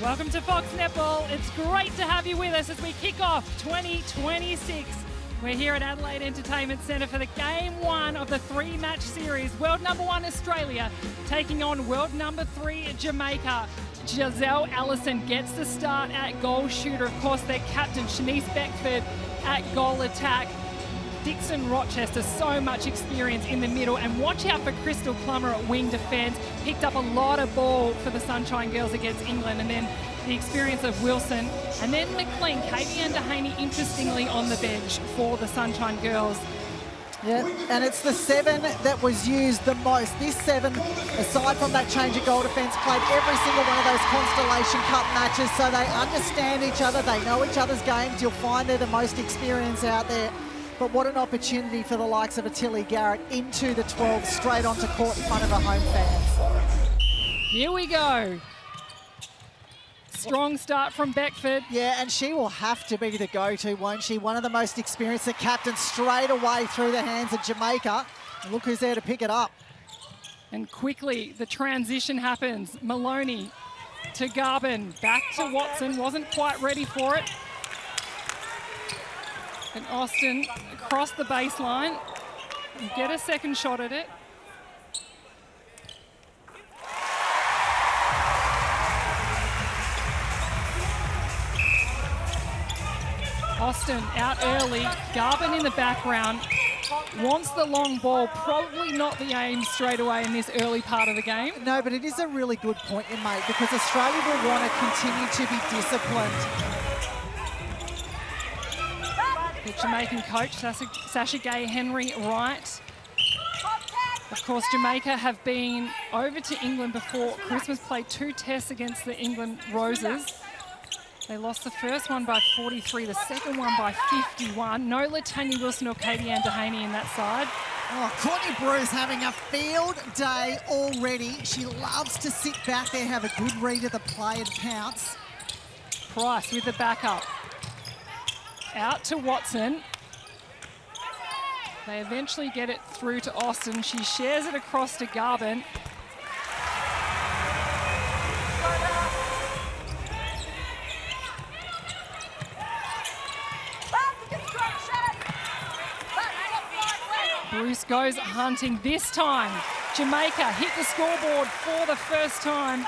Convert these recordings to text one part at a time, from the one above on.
Welcome to Fox Netball. It's great to have you with us as we kick off 2026. We're here at Adelaide Entertainment Centre for the Game 1 of the 3-match series. World number 1 Australia taking on world number 3 Jamaica. Giselle Allison gets the start at goal shooter. Of course, their captain, Shanice Beckford, at goal attack. Dixon Rochester, so much experience in the middle. And watch out for Crystal Plummer at wing defence. Picked up a lot of ball for the Sunshine Girls against England. And then the experience of Wilson. And then McLean, Katie and Dehaney, interestingly, on the bench for the Sunshine Girls. Yeah, and it's the 7 that was used the most. This 7, aside from that change of goal defence, played every single one of those Constellation Cup matches, so they understand each other, they know each other's games. You'll find they're the most experienced out there. But what an opportunity for the likes of Tilly Garrett into the 12, straight onto court in front of her home fans. Here we go. Strong start from Beckford. Yeah, and she will have to be the go-to, won't she? One of the most experienced, the captain, straight away through the hands of Jamaica. And look who's there to pick it up. And quickly, the transition happens. Maloney to Garvin, back to Watson, wasn't quite ready for it. And Austin across the baseline, and get a second shot at it. Austin out early, Garvin in the background, wants the long ball, probably not the aim straight away in this early part of the game. No, but it is a really good point you made, because Australia will want to continue to be disciplined. The Jamaican coach, Sasha Gay Henry Riot. Of course, Jamaica have been over to England before Christmas, played 2 tests against the England Roses. They lost the first one by 43, the second one by 51. No Latanya Wilson or Katie Ann Dehaney in that side. Oh, Courtney Bruce having a field day already. She loves to sit back there, have a good read of the play and pounce. Price with the backup. Out to Watson. They eventually get it through to Austin. She shares it across to Garvin. Bruce goes hunting this time. Jamaica hit the scoreboard for the first time.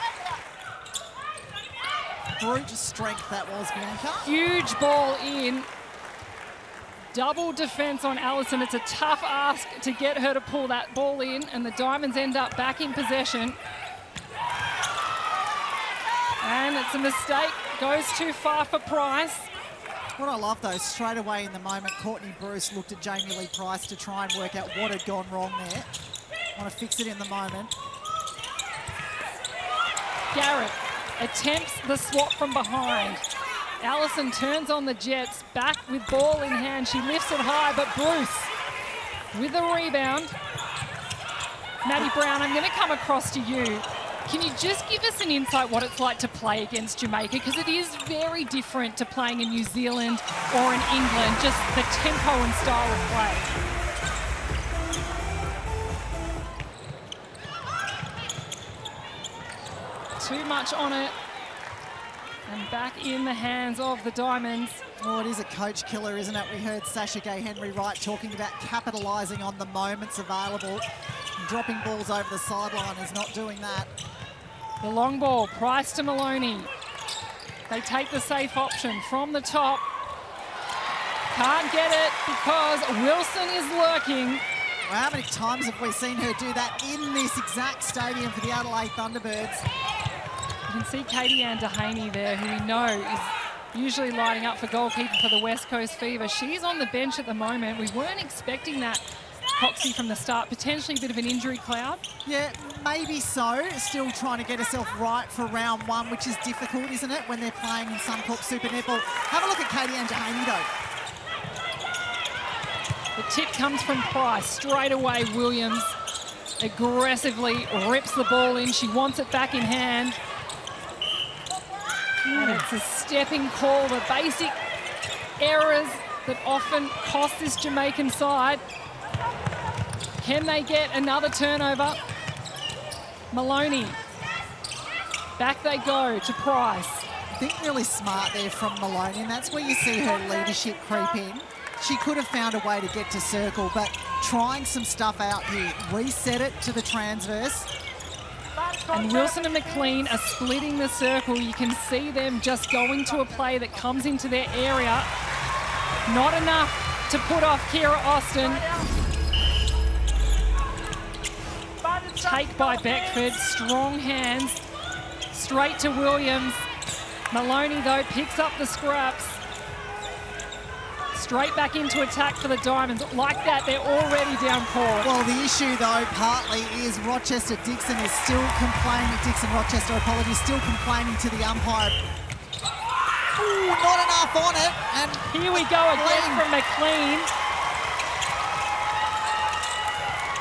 Brute strength that was, Bianca. Huge ball in. Double defence on Allison. It's a tough ask to get her to pull that ball in, and the Diamonds end up back in possession. And it's a mistake. Goes too far for Price. What I love, though, straight away in the moment, Courtney Bruce looked at Jamie Lee Price to try and work out what had gone wrong there. Want to fix it in the moment. Garrett attempts the swap from behind. Allison turns on the Jets, back with ball in hand. She lifts it high, but Bruce with a rebound. Maddie Brown, I'm going to come across to you. Can you just give us an insight what it's like to play against Jamaica? Because it is very different to playing in New Zealand or in England, just the tempo and style of play. Too much on it. And back in the hands of the Diamonds. Oh, it is a coach killer, isn't it? We heard Sasha Gay Henry Wright talking about capitalising on the moments available. And dropping balls over the sideline is not doing that. The long ball, Price to Maloney. They take the safe option from the top. Can't get it because Wilson is lurking. Well, how many times have we seen her do that in this exact stadium for the Adelaide Thunderbirds? You can see Katie Ann Dehaney there, who we know is usually lining up for goalkeeper for the West Coast Fever. She's on the bench at the moment. We weren't expecting that, Coxie, from the start. Potentially a bit of an injury cloud. Yeah, maybe so. Still trying to get herself right for round 1, which is difficult, isn't it, when they're playing in Suncorp Super Netball. Have a look at Katie Ann Dehaney, though. The tip comes from Price. Straight away, Williams aggressively rips the ball in. She wants it back in hand. And it's a stepping call, the basic errors that often cost this Jamaican side. Can they get another turnover? Maloney. Back they go to Price. I think really smart there from Maloney, and that's where you see her leadership creep in. She could have found a way to get to circle, but trying some stuff out here. Reset it to the transverse. And Wilson and McLean are splitting the circle. You can see them just going to a play that comes into their area. Not enough to put off Kira Austin. Take by Beckford, strong hands, straight to Williams. Maloney, though, picks up the scraps. Straight back into attack for the Diamonds. Like that, they're already down court. Well, the issue, though, partly is Rochester-Dixon is still complaining, Dixon-Rochester, apologies, still complaining to the umpire. Ooh, not enough on it. And here we go again from McLean.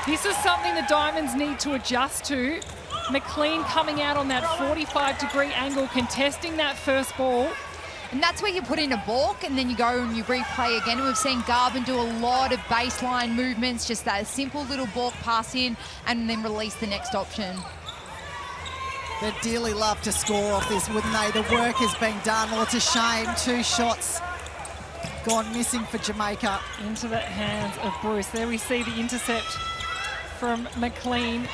This is something the Diamonds need to adjust to. McLean coming out on that 45-degree angle, contesting that first ball. And that's where you put in a balk and then you go and you replay again. We've seen Garvin do a lot of baseline movements, just that simple little balk pass in and then release the next option. They'd dearly love to score off this, wouldn't they? The work has been done. Well, it's a shame. 2 shots gone missing for Jamaica. Into the hands of Bruce. There we see the intercept from McLean.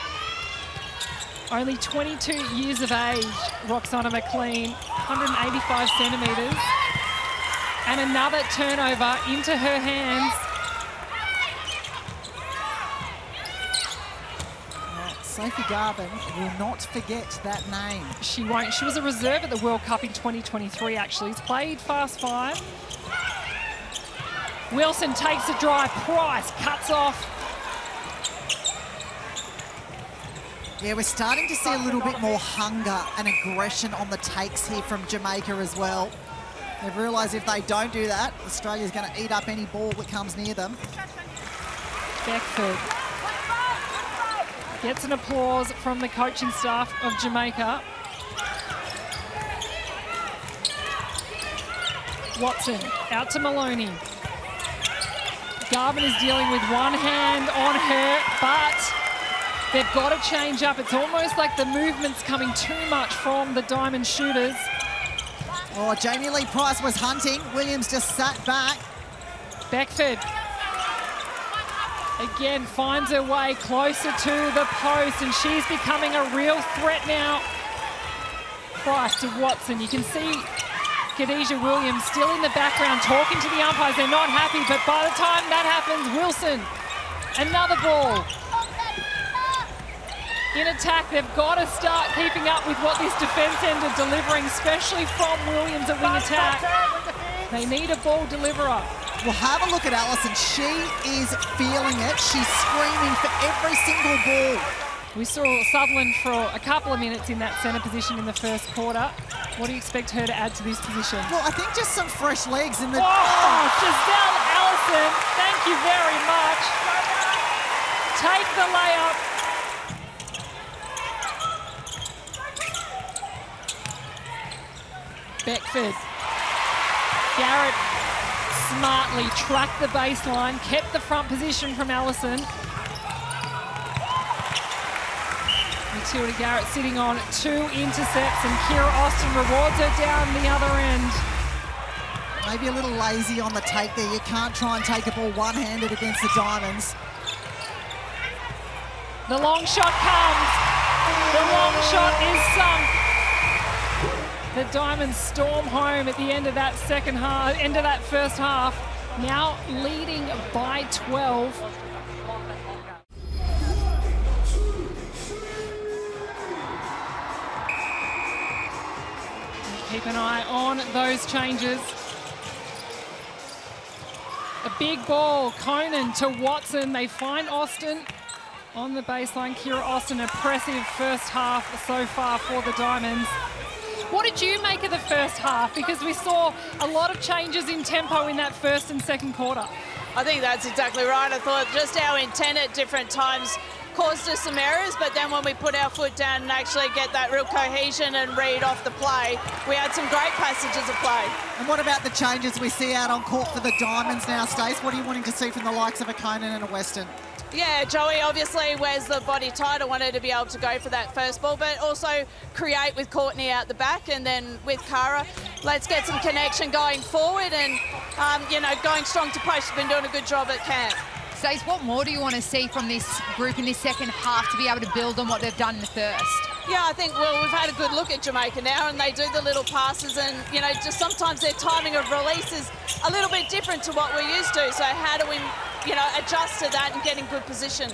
Only 22 years of age, Roxana McLean, 185 centimetres. And another turnover into her hands. Sophie Garvin will not forget that name. She won't. She was a reserve at the World Cup in 2023, actually. She's played fast 5. Wilson takes a drive. Price cuts off. Yeah, we're starting to see a little bit more hunger and aggression on the takes here from Jamaica as well. They've realised if they don't do that, Australia's going to eat up any ball that comes near them. Beckford gets an applause from the coaching staff of Jamaica. Watson out to Maloney. Garvin is dealing with one hand on her, but they've got to change up. It's almost like the movement's coming too much from the Diamond shooters. Oh, Jamie Lee Price was hunting. Williams just sat back. Beckford again finds her way closer to the post, and she's becoming a real threat now. Price to Watson. You can see Khadijah Williams still in the background talking to the umpires. They're not happy, but by the time that happens, Wilson, another ball. In attack, they've got to start keeping up with what this defence end are delivering, especially from Williams at wing attack. They need a ball deliverer. Well, have a look at Allison. She is feeling it. She's screaming for every single ball. We saw Sutherland for a couple of minutes in that centre position in the first quarter. What do you expect her to add to this position? Well, I think just some fresh legs in the... Oh, Giselle Allison, thank you very much. Take the layup. Beckford. Garrett smartly tracked the baseline, kept the front position from Allison. Matilda Garrett sitting on 2 intercepts, and Kira Austin rewards her down the other end. Maybe a little lazy on the take there. You can't try and take a ball one-handed against the Diamonds. The long shot comes. The long shot is sunk. The Diamonds storm home at the end of that second half, end of that first half, now leading by 12. Keep an eye on those changes. A big ball, Conan to Watson. They find Austin on the baseline. Kira Austin, impressive first half so far for the Diamonds. What did you make of the first half? Because we saw a lot of changes in tempo in that first and second quarter. I think that's exactly right. I thought just our intent at different times caused us some errors, but then when we put our foot down and actually get that real cohesion and read off the play, we had some great passages of play. And what about the changes we see out on court for the Diamonds now, Stace? What are you wanting to see from the likes of a Conan and a Weston? Yeah, Joey obviously wears the body tight. I wanted to be able to go for that first ball, but also create with Courtney out the back, and then with Cara, let's get some connection going forward and, you know, going strong to play. She's been doing a good job at camp. Stace, what more do you want to see from this group in this second half to be able to build on what they've done in the first? Yeah, I think, well, we've had a good look at Jamaica now, and they do the little passes, and, you know, just sometimes their timing of release is a little bit different to what we're used to. So how do we, you know, adjust to that and get in good position?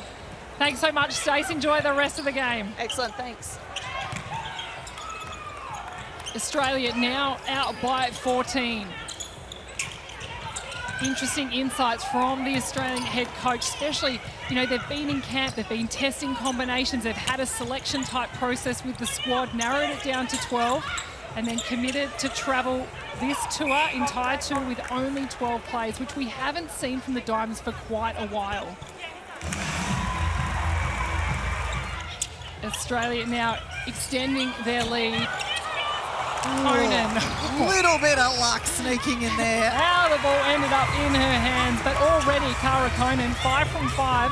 Thanks so much, Stace. Enjoy the rest of the game. Excellent, thanks. Australia now out by 14. Interesting insights from the Australian head coach, especially, you know, they've been in camp, they've been testing combinations, they've had a selection type process with the squad, narrowed it down to 12, and then committed to travel this tour, entire tour, with only 12 players, which we haven't seen from the Diamonds for quite a while. Australia now extending their lead. Conan. Little bit of luck sneaking in there. How the ball ended up in her hands, but already Cara Conan, 5 from 5.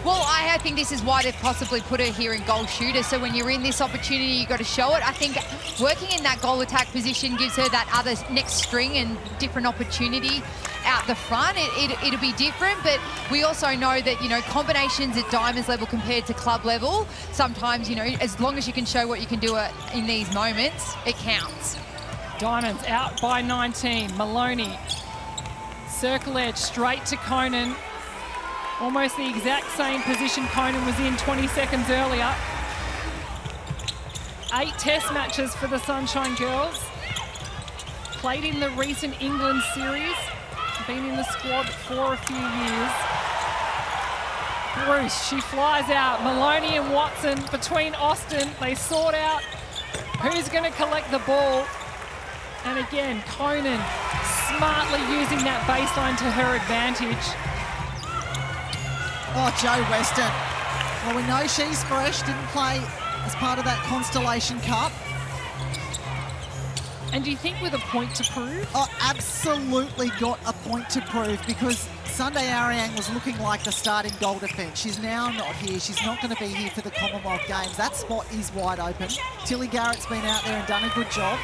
Well, I think this is why they've possibly put her here in goal shooter. So when you're in this opportunity, you've got to show it. I think working in that goal attack position gives her that other next string and different opportunity out the front. It'll be different, but we also know that, you know, combinations at Diamonds level compared to club level, sometimes, you know, as long as you can show what you can do in these moments, it counts. Diamonds out by 19. Maloney, circle edge straight to Conan. Almost the exact same position Conan was in 20 seconds earlier. 8 test matches for the Sunshine Girls. Played in the recent England series. Been in the squad for a few years. Bruce, she flies out. Maloney and Watson between Austin. They sort out who's going to collect the ball. And again, Conan smartly using that baseline to her advantage. Oh, Joe Weston. Well, we know she's fresh, didn't play as part of that Constellation Cup. And do you think with a point to prove? Oh, absolutely got a point to prove, because Sunday Ariang was looking like the starting goal defence. She's now not here. She's not going to be here for the Commonwealth Games. That spot is wide open. Tilly Garrett's been out there and done a good job.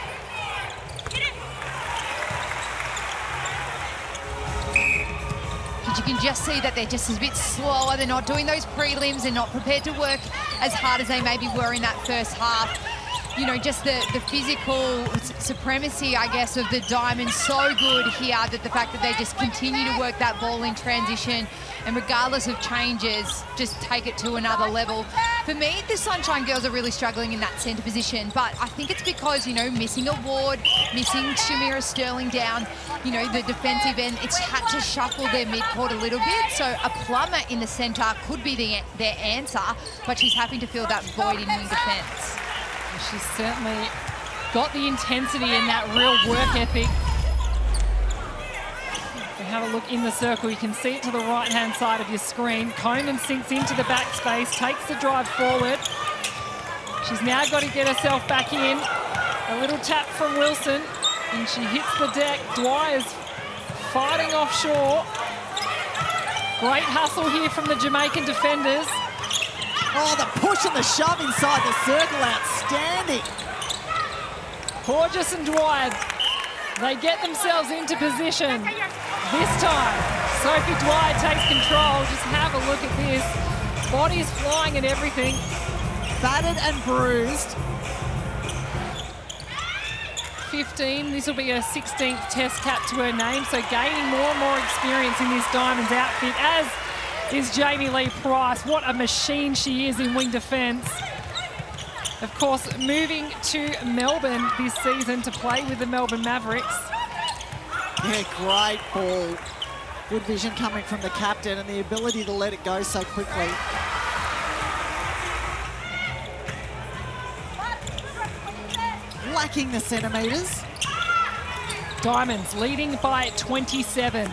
You can just see that they're just a bit slower. They're not doing those prelims. They're not prepared to work as hard as they maybe were in that first half. You know, just the physical supremacy, I guess, of the Diamonds so good here, that the fact that they just continue to work that ball in transition, and regardless of changes, just take it to another level. For me, the Sunshine Girls are really struggling in that centre position, but I think it's because, you know, missing a Ward, missing Shamira Sterling down, you know, the defensive end, it's had to shuffle their mid-court a little bit. So a Plummer in the centre could be their answer, but she's having to fill that void in wing defence. She's certainly got the intensity and that real work ethic. If we have a look in the circle, you can see it to the right-hand side of your screen. Conan sinks into the backspace, takes the drive forward. She's now got to get herself back in. A little tap from Wilson, and she hits the deck. Dwyer's fighting offshore. Great hustle here from the Jamaican defenders. Oh, the push and the shove inside the circle, outstanding. Porges and Dwyer, they get themselves into position. This time, Sophie Dwyer takes control. Just have a look at this. Body's flying and everything. Battered and bruised. 15, this will be her 16th test cap to her name, so gaining more and more experience in this Diamonds outfit, as is Jamie Lee Price. What a machine she is in wing defence. Of course, moving to Melbourne this season to play with the Melbourne Mavericks. Yeah, great ball. Good vision coming from the captain and the ability to let it go so quickly. Lacking the centimetres. Diamonds leading by 27.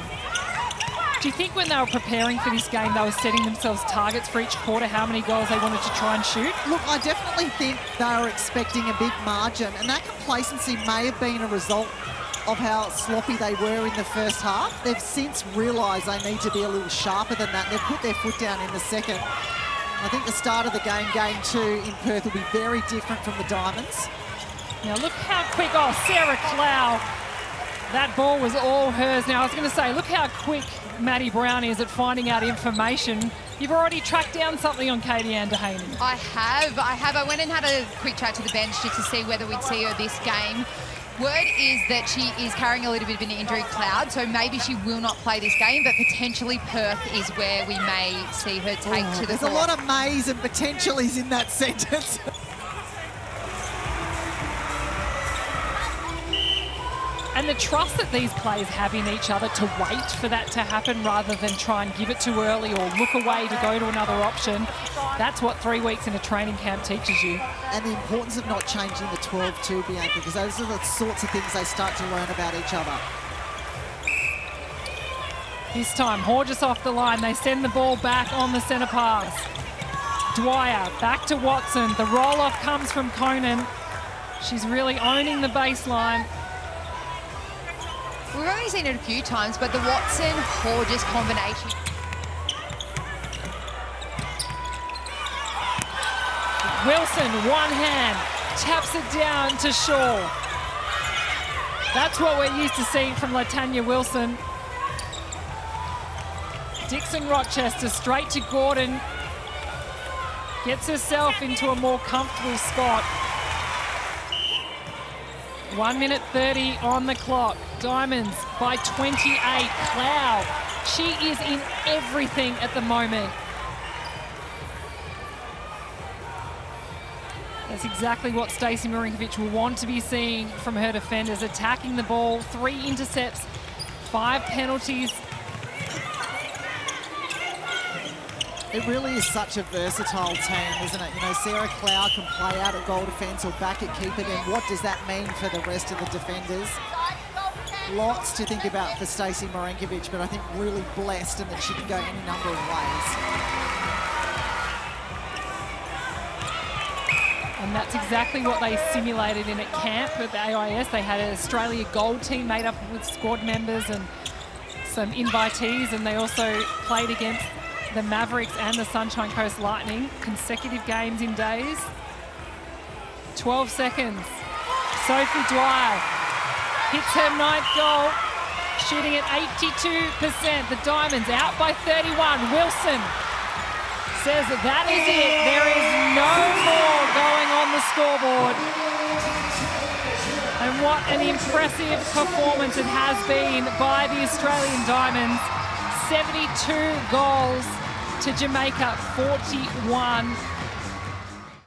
Do you think when they were preparing for this game, they were setting themselves targets for each quarter, how many goals they wanted to try and shoot? Look, I definitely think they were expecting a big margin, and that complacency may have been a result of how sloppy they were in the first half. They've since realised they need to be a little sharper than that. They've put their foot down in the second. I think the start of the game 2 in Perth will be very different from the Diamonds. Now look how quick, Sarah Clow. That ball was all hers. Now I was going to say, look how quick Maddie Brown is at finding out information. You've already tracked down something on Katie Anderhaney. I have. I went and had a quick chat to the bench just to see whether we'd see her this game. Word is that she is carrying a little bit of an injury cloud, so maybe she will not play this game, but potentially Perth is where we may see her take to the There's court. a lot of mays and potentialies in that sentence. And the trust that these players have in each other to wait for that to happen rather than try and give it too early or look away to go to another option. That's what 3 weeks in a training camp teaches you. And the importance of not changing the 12 too, Bianca, because those are the sorts of things they start to learn about each other. This time, Horges off the line. They send the ball back on the centre pass. Dwyer back to Watson. The roll-off comes from Conan. She's really owning the baseline. We've only seen it a few times, but the Watson-Horges combination. Wilson, one hand, taps it down to Shaw. That's what we're used to seeing from Latanya Wilson. Dixon Rochester straight to Gordon. Gets herself into a more comfortable spot. 1 minute 30 on the clock. Diamonds by 28. Clow, she is in everything at the moment. That's exactly what Stacey Marinkovic will want to be seeing from her defenders. Attacking the ball, 3 intercepts, 5 penalties. It really is such a versatile team, isn't it? You know, Sarah Clow can play out at goal defence or back at keeper. Then what does that mean for the rest of the defenders? Lots to think about for Stacey Marinkovic, but I think really blessed in that she can go any number of ways. And that's exactly what they simulated in at camp at the AIS. They had an Australia Gold team made up with squad members and some invitees, and they also played against the Mavericks and the Sunshine Coast Lightning. Consecutive games in days. 12 seconds. Sophie Dwyer hits her 9th goal, shooting at 82%. The Diamonds out by 31. Wilson says that is it. There is no more going on the scoreboard. And what an impressive performance it has been by the Australian Diamonds. 72 goals to Jamaica, 41.